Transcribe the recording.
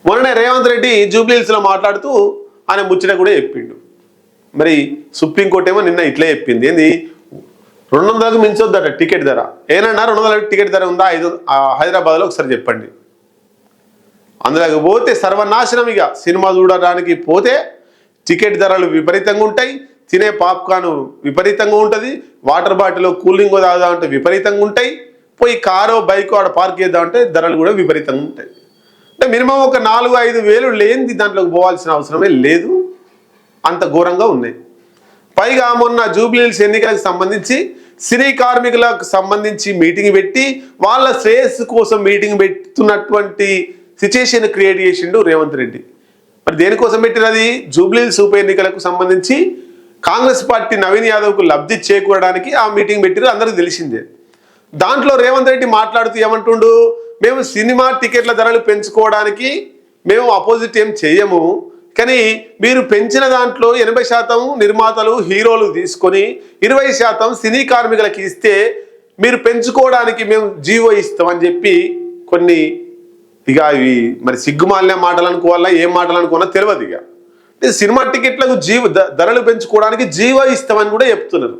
మొన్ననే రేవంత్ రెడ్డి జూబ్లీహిల్స్లో మాట్లాడుతూ ఆయన ముచ్చట కూడా చెప్పిండు. మరి సుప్రీంకోర్టు ఏమో నిన్న ఇట్లే చెప్పింది, ఏంది 200కు మించొద్దట టికెట్ ధర. ఏనన్నా 200 టికెట్ ధర ఉందా హైదరాబాద్లో ఒకసారి చెప్పండి. అందులోకి పోతే సర్వనాశనం. ఇక సినిమా చూడడానికి పోతే టికెట్ ధరలు విపరీతంగా ఉంటాయి, తినే పాప్కార్న్ విపరీతంగా ఉంటుంది, వాటర్ బాటిల్ కూలింగ్ తాగుదామంటే విపరీతంగా ఉంటాయి, పోయి కారో బైకో ఆడ పార్క్ చేద్దామంటే ధరలు కూడా విపరీతంగా ఉంటాయి. అంటే మినిమం ఒక 4-5 వేలు లేనిది దాంట్లోకి పోవాల్సిన అవసరమే లేదు, అంత ఘోరంగా ఉన్నాయి. పైగా మొన్న జూబ్లీహిల్స్ ఎన్నికలకు సంబంధించి సినీ కార్మికులకు సంబంధించి మీటింగ్ పెట్టి వాళ్ళ శ్రేయస్సు కోసం మీటింగ్ పెడుతున్నటువంటి సిచ్యుయేషన్ క్రియేట్ చేసిండు రేవంత్ రెడ్డి. మరి దేనికోసం పెట్టినది? జూబ్లీహిల్స్ ఉప ఎన్నికలకు సంబంధించి కాంగ్రెస్ పార్టీ నవీన్ యాదవ్కు లబ్ధి చేకూరడానికి ఆ మీటింగ్ పెట్టిరు, అందరికీ తెలిసిందే. దాంట్లో రేవంత్ రెడ్డి మాట్లాడుతూ ఏమంటుండు, మేము సినిమా టికెట్ల ధరలు పెంచుకోవడానికి మేము అపోజిట్ ఏం చేయము, కానీ మీరు పెంచిన దాంట్లో 80% నిర్మాతలు హీరోలు తీసుకొని 20% సినీ కార్మికులకి ఇస్తే మీరు పెంచుకోవడానికి మేము జీవో ఇస్తామని చెప్పి కొన్ని ఇక ఇవి మరి సిగ్గుమాలిన మాటలు అనుకోవాలా ఏం మాటలు అనుకోవాలా తెలియదు. ఇక సినిమా టికెట్లకు ధరలు పెంచుకోవడానికి జీవో ఇస్తామని కూడా చెప్తున్నారు.